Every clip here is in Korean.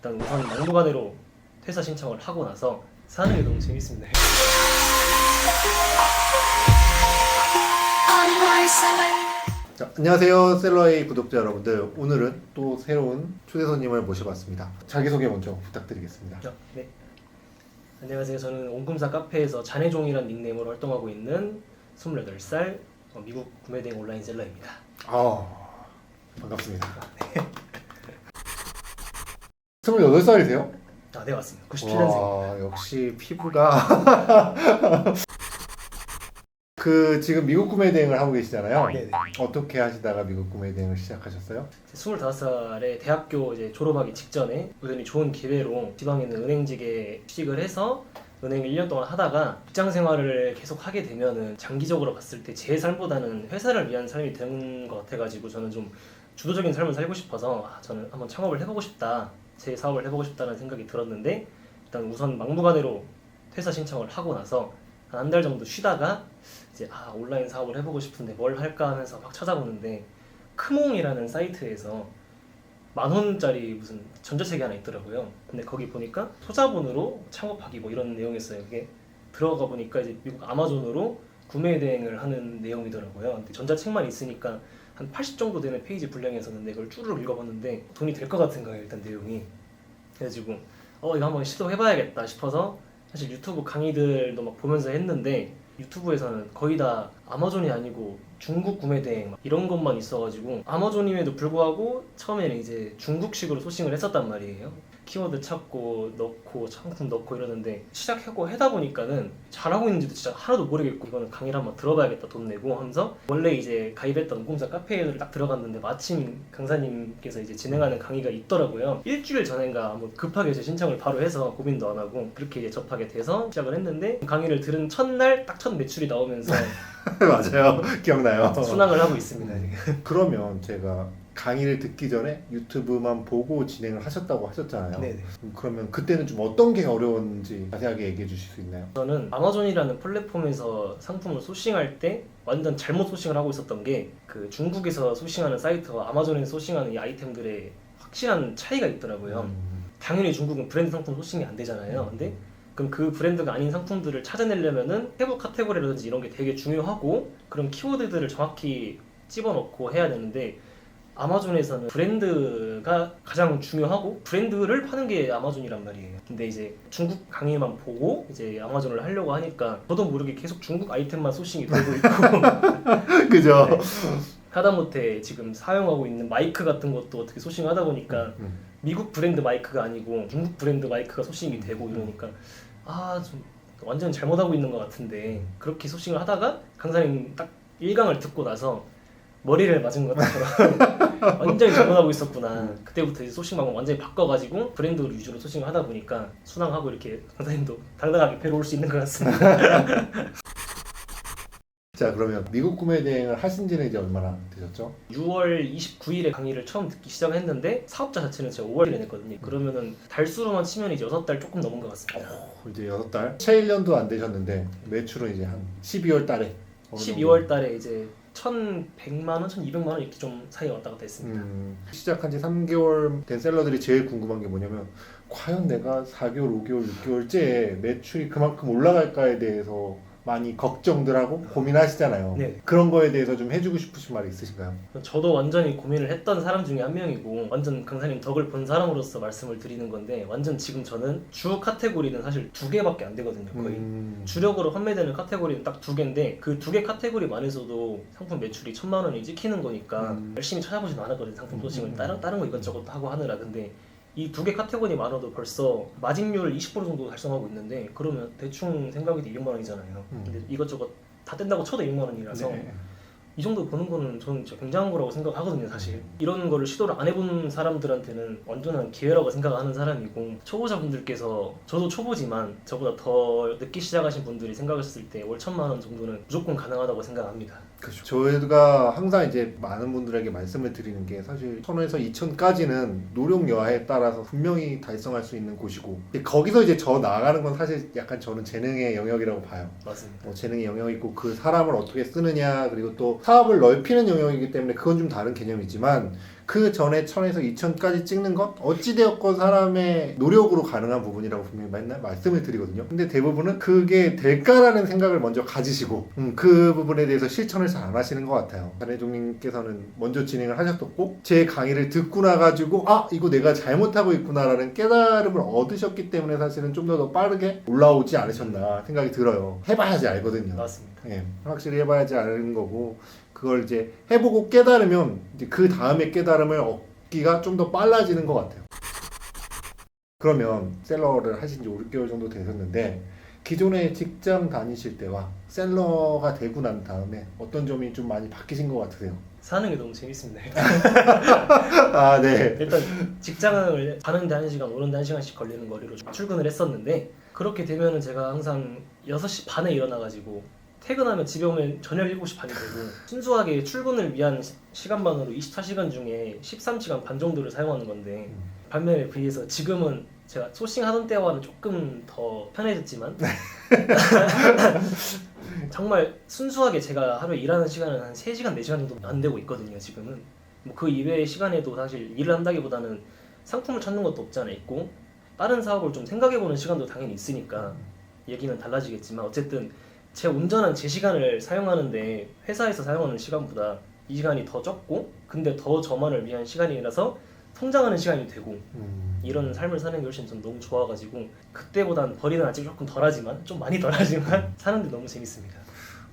일단 우선 막무가내로 퇴사 신청을 하고 나서 사는 게 너무 재밌습니다. 자, 안녕하세요 셀러의 구독자 여러분들. 오늘은 또 새로운 초대 손님을 모셔봤습니다. 자기소개 먼저 부탁드리겠습니다. 네. 안녕하세요. 저는 옹금사 카페에서 자네종이라는 닉네임으로 활동하고 있는 28살 미국 구매대행 온라인 셀러입니다. 반갑습니다. 28살이세요? 네, 맞습니다. 97년생. 와, 역시 피부가 지금 미국 구매 대행을 하고 계시잖아요. 네네. 어떻게 하시다가 미국 구매 대행을 시작하셨어요? 25살에 대학교 이제 졸업하기 직전에 우연히 좋은 기회로 지방에 있는 은행직에 취직을 해서 은행을 1년 동안 하다가 직장 생활을 계속 하게 되면은 장기적으로 봤을 때 제 삶보다는 회사를 위한 삶이 되는 것 같아가지고 저는 좀 주도적인 삶을 살고 싶어서 저는 한번 창업을 해보고 싶다, 제 사업을 해보고 싶다는 생각이 들었는데, 일단 우선 막무가내로 퇴사 신청을 하고 나서 한 달 정도 쉬다가 이제 온라인 사업을 해보고 싶은데 뭘 할까 하면서 막 찾아보는데 크몽이라는 사이트에서 10,000원짜리 무슨 전자책이 하나 있더라고요. 근데 거기 보니까 소자본으로 창업하기 뭐 이런 내용이었어요. 그게 들어가 보니까 이제 미국 아마존으로 구매 대행을 하는 내용이더라고요. 근데 전자책만 있으니까 한 80 정도 되는 페이지 분량이었었는데 그걸 쭈르륵 읽어봤는데 돈이 될 것 같은 거예요, 일단 내용이. 그래가지고 이거 한번 시도해봐야겠다 싶어서 사실 유튜브 강의들도 막 보면서 했는데 유튜브에서는 거의 다 아마존이 아니고 중국 구매 대행 막 이런 것만 있어가지고 아마존임에도 불구하고 처음에는 이제 중국식으로 소싱을 했었단 말이에요. 키워드 찾고 넣고 상품 넣고 이러는데 시작하고 하다 보니까는 잘하고 있는지도 진짜 하나도 모르겠고 이거는 강의를 한번 들어봐야겠다 돈 내고 하면서 원래 이제 가입했던 옹금사 카페를 딱 들어갔는데 마침 강사님께서 이제 진행하는 강의가 있더라고요. 일주일 전인가 뭐 급하게 제 신청을 바로 해서 고민도 안 하고 그렇게 이제 접하게 돼서 시작을 했는데 강의를 들은 첫날 딱 첫 매출이 나오면서 맞아요. 기억나요. 순항을 하고 있습니다 지금. 그러면 제가 강의를 듣기 전에 유튜브만 보고 진행을 하셨다고 하셨잖아요. 네네. 그러면 그때는 좀 어떤 게 어려웠는지 자세하게 얘기해 주실 수 있나요? 저는 아마존이라는 플랫폼에서 상품을 소싱할 때 완전 잘못 소싱을 하고 있었던 게 그 중국에서 소싱하는 사이트와 아마존에서 소싱하는 이 아이템들의 확실한 차이가 있더라고요. 당연히 중국은 브랜드 상품 소싱이 안 되잖아요. 근데 그럼 그 브랜드가 아닌 상품들을 찾아내려면은 세부 카테고리라든지 이런 게 되게 중요하고 그런 키워드들을 정확히 집어넣고 해야 되는데 아마존에서는 브랜드가 가장 중요하고 브랜드를 파는 게 아마존이란 말이에요. 근데 이제 중국 강의만 보고 이제 아마존을 하려고 하니까 저도 모르게 계속 중국 아이템만 소싱이 되고 있고 그죠? 네. 하다못해 지금 사용하고 있는 마이크 같은 것도 어떻게 소싱하다 보니까 미국 브랜드 마이크가 아니고 중국 브랜드 마이크가 소싱이 되고 이러니까 좀 완전 잘못하고 있는 것 같은데 그렇게 소싱을 하다가 강사님 딱 1강을 듣고 나서 머리를 맞은 것처럼 완전히 잘못하고 있었구나. 그때부터 이제 소싱 방법 완전히 바꿔가지고 브랜드 위주로 소싱을 하다 보니까 순항하고 이렇게 강사님도 당당하게 배로 올 수 있는 것 같습니다. 자, 그러면 미국 구매 대행을 하신 지는 이제 얼마나 되셨죠? 6월 29일에 강의를 처음 듣기 시작했는데 사업자 자체는 제가 5월에 냈거든요. 그러면은 달수로만 치면 이제 6달 조금 넘은 것 같습니다. 이제 6달? 채 1년도 안 되셨는데 매출은 이제 한 12월 달에 12월 달에 이제 1,100만 원, 1,200만 원 이렇게 좀 사이 왔다 갔다 했습니다. 시작한 지 3개월 된 셀러들이 제일 궁금한 게 뭐냐면 과연 내가 4개월, 5개월, 6개월째 매출이 그만큼 올라갈까에 대해서 많이 걱정들 하고 고민하시잖아요. 네. 그런 거에 대해서 좀 해주고 싶으신 말이 있으신가요? 저도 완전히 고민을 했던 사람 중에 한 명이고 완전 강사님 덕을 본 사람으로서 말씀을 드리는 건데 완전 지금 저는 주 카테고리는 사실 2개밖에 안 되거든요. 거의 주력으로 판매되는 카테고리는 딱 2개인데 그 2개 카테고리만에서도 상품 매출이 1,000만 원이 찍히는 거니까 열심히 찾아보진 않았거든요. 상품 소싱을 다른 거 이것저것 하고 하느라. 근데 이 2개 카테고리만으로도 벌써 마진율 20% 정도 달성하고 있는데 그러면 대충 생각해도 200만 원이잖아요. 근데 이것저것 다 뗀다고 쳐도 200만 원이라서 네. 이 정도 버는 거는 저는 진짜 굉장한 거라고 생각하거든요, 사실. 이런 거를 시도를 안 해본 사람들한테는 완전한 기회라고 생각하는 사람이고 초보자분들께서 저도 초보지만 저보다 더 늦게 시작하신 분들이 생각했을 때 월 1,000만 원 정도는 무조건 가능하다고 생각합니다. 그렇죠. 저희가 항상 이제 많은 분들에게 말씀을 드리는 게 사실 1,000에서 2,000까지는 노력 여하에 따라서 분명히 달성할 수 있는 곳이고 거기서 이제 저 나아가는 건 사실 약간 저는 재능의 영역이라고 봐요. 맞습니다. 재능의 영역이 있고 그 사람을 어떻게 쓰느냐 그리고 또 사업을 넓히는 영역이기 때문에 그건 좀 다른 개념이지만 그 전에 1000에서 2000까지 찍는 건 어찌되었건 사람의 노력으로 가능한 부분이라고 분명히 맨날 말씀을 드리거든요. 근데 대부분은 그게 될까라는 생각을 먼저 가지시고 그 부분에 대해서 실천을 잘 안 하시는 것 같아요. 잔해종님께서는 먼저 진행을 하셨었고 제 강의를 듣고 나가지고 아 이거 내가 잘못하고 있구나라는 깨달음을 얻으셨기 때문에 사실은 좀 더 빠르게 올라오지 않으셨나 생각이 들어요. 해봐야지 알거든요. 맞습니다. 예, 확실히 해봐야지 아는 거고 그걸 이제 해보고 깨달으면 이제 그 다음에 깨달음을 얻기가 좀 더 빨라지는 것 같아요. 그러면 셀러를 하신 지 5, 6개월 정도 되셨는데 기존에 직장 다니실 때와 셀러가 되고 난 다음에 어떤 점이 좀 많이 바뀌신 것 같으세요? 사는 게 너무 재밌습니다. 아, 네. 일단 직장을 가는데 1시간, 오는데 1시간씩 걸리는 거리로 좀 출근을 했었는데 그렇게 되면은 제가 항상 6시 반에 일어나가지고 퇴근하면 집에 오면 저녁 7시 반이 되고 순수하게 출근을 위한 시간만으로 24시간 중에 13시간 반 정도를 사용하는 건데 반면에 비해서 지금은 제가 소싱하던 때와는 조금 더 편해졌지만 정말 순수하게 제가 하루에 일하는 시간은 한 3시간, 4시간 정도 안 되고 있거든요. 지금은 뭐 그 이외의 시간에도 사실 일을 한다기보다는 상품을 찾는 것도 없지 않아 있고 다른 사업을 좀 생각해보는 시간도 당연히 있으니까 얘기는 달라지겠지만 어쨌든 제 온전한 제 시간을 사용하는데 회사에서 사용하는 시간보다 이 시간이 더 적고 근데 더 저만을 위한 시간이라서 성장하는 시간이 되고 이런 삶을 사는 게 훨씬 전 너무 좋아가지고 그때보단 벌이는 아직 조금 덜하지만 좀 많이 덜하지만 사는데 너무 재밌습니다.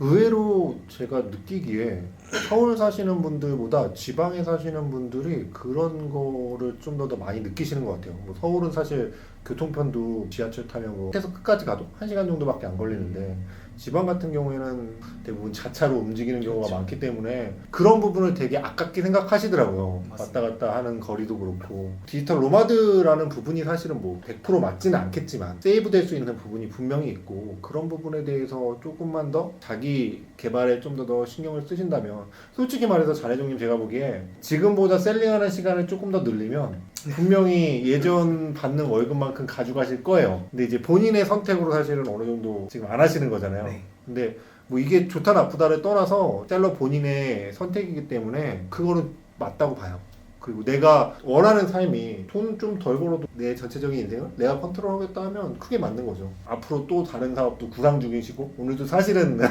의외로 제가 느끼기에 서울 사시는 분들보다 지방에 사시는 분들이 그런 거를 좀 더 많이 느끼시는 것 같아요. 뭐 서울은 사실 교통편도 지하철 타면 뭐 해서 끝까지 가도 1시간 정도밖에 안 걸리는데 지방 같은 경우에는 대부분 자차로 움직이는 경우가 그렇죠. 많기 때문에 그런 부분을 되게 아깝게 생각하시더라고요. 맞습니다. 왔다 갔다 하는 거리도 그렇고 디지털 노마드라는 부분이 사실은 뭐 100% 맞지는 않겠지만 세이브 될 수 있는 부분이 분명히 있고 그런 부분에 대해서 조금만 더 자기 개발에 좀 더 신경을 쓰신다면 솔직히 말해서 잔해종님 제가 보기에 지금보다 셀링하는 시간을 조금 더 늘리면 분명히 예전 받는 월급만큼 가져가실 거예요. 근데 이제 본인의 선택으로 사실은 어느 정도 지금 안 하시는 거잖아요. 네. 근데 뭐 이게 좋다 나쁘다를 떠나서 셀러 본인의 선택이기 때문에 그거는 맞다고 봐요. 그리고 내가 원하는 삶이 돈 좀 덜 벌어도 내 전체적인 인생을 내가 컨트롤하겠다 하면 크게 맞는 거죠. 앞으로 또 다른 사업도 구상 중이시고 오늘도 사실은 네.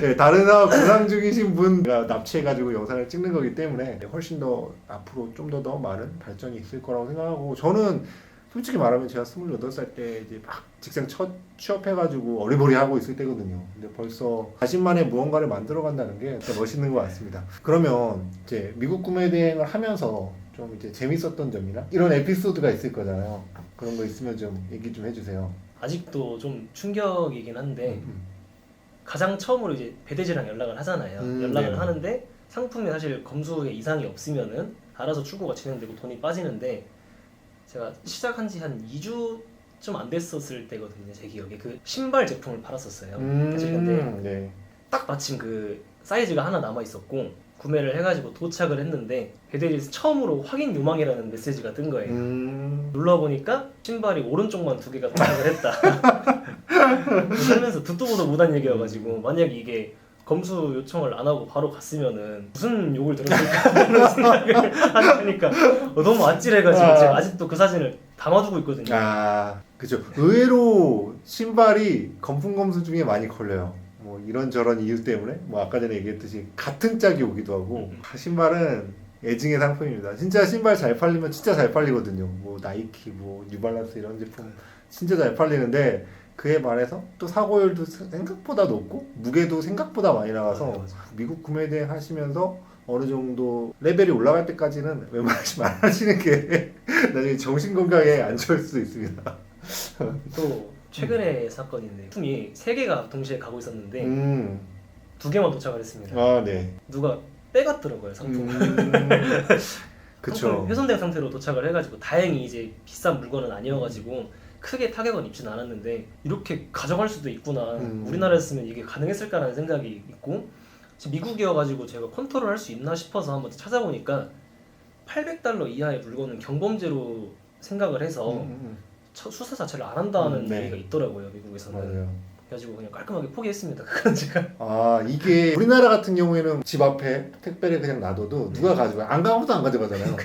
네, 다른 사업 구상 중이신 분가 납치해가지고 영상을 찍는 거기 때문에 훨씬 더 앞으로 좀 더 많은 발전이 있을 거라고 생각하고 저는 솔직히 말하면 제가 28살 때 이제 막 직장 첫 취업해가지고 어리버리하고 있을 때거든요. 근데 벌써 자신만의 무언가를 만들어간다는 게 진짜 멋있는 것 같습니다. 그러면 이제 미국 구매 대행을 하면서 좀 이제 재밌었던 점이나 이런 에피소드가 있을 거잖아요. 그런 거 있으면 좀 얘기 좀 해주세요. 아직도 좀 충격이긴 한데 가장 처음으로 이제 배대지랑 연락을 하잖아요. 연락을 네네. 하는데 상품에 사실 검수에 이상이 없으면은 알아서 출고가 진행되고 돈이 빠지는데 제가 시작한 지 한 2주쯤 안 됐었을 때거든요. 제 기억에 그 신발 제품을 팔았었어요. 사실 근데 네. 딱 마침 그 사이즈가 하나 남아 있었고 구매를 해가지고 도착을 했는데 배대지에서 처음으로 확인 요망이라는 메시지가 뜬 거예요. 눌러보니까 신발이 오른쪽만 2개가 도착을 했다. 살면서 듣도 보도 못한 얘기여가지고 만약에 이게 검수 요청을 안 하고 바로 갔으면은 무슨 욕을 들었을까 이런 생각을 하니까 너무 아찔해가지고 제가 아직도 그 사진을 담아두고 있거든요. 아, 그죠. 의외로 신발이 검풍검수 중에 많이 걸려요. 뭐 이런저런 이유 때문에 뭐 아까 전에 얘기했듯이 같은 짝이 오기도 하고 신발은 애증의 상품입니다. 진짜 신발 잘 팔리면 진짜 잘 팔리거든요. 뭐 나이키, 뭐 뉴발란스 이런 제품 진짜 잘 팔리는데 그에 반해서 또 사고율도 생각보다 높고 무게도 생각보다 많이 나가서 맞아. 미국 구매 대행 하시면서 어느 정도 레벨이 올라갈 때까지는 웬만하지 말하시는 게 나중에 정신 건강에 안 좋을 수도 있습니다. 또 최근에 사건인데 품이 3개가 동시에 가고 있었는데 음. 2개만 도착을 했습니다. 아, 네. 누가 빼갔더라고요 상품을. 그쵸. 상품이 훼손된 상태로 도착을 해가지고 다행히 이제 비싼 물건은 아니어가지고 크게 타격은 입진 않았는데 이렇게 가져갈 수도 있구나. 우리나라였으면 이게 가능했을까라는 생각이 있고 지금 미국이어가지고 제가 컨트롤할 수 있나 싶어서 한번 찾아보니까 $800 이하의 물건은 경범죄로 생각을 해서 수사 자체를 안 한다는 네. 얘기가 있더라고요 미국에서는. 맞아요. 그래가지고 그냥 깔끔하게 포기했습니다. 그건 제가. 아 이게 우리나라 같은 경우에는 집 앞에 택배를 그냥 놔둬도 누가 가져가요? 아무도 안 가져가잖아요.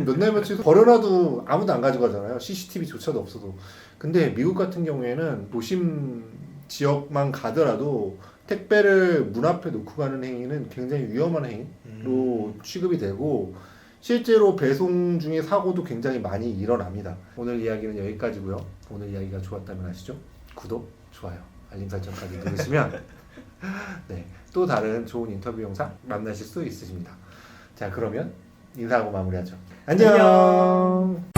몇 날 며칠 버려놔도 아무도 안 가져가잖아요. CCTV조차도 없어도. 근데 미국 같은 경우에는 도심 지역만 가더라도 택배를 문 앞에 놓고 가는 행위는 굉장히 위험한 행위로 취급이 되고 실제로 배송 중에 사고도 굉장히 많이 일어납니다. 오늘 이야기는 여기까지고요. 오늘 이야기가 좋았다면 아시죠? 구독, 좋아요, 알림 설정까지 누르시면 네, 또 다른 좋은 인터뷰 영상 만나실 수 있으십니다. 자, 그러면 인사하고 마무리하죠. 안녕.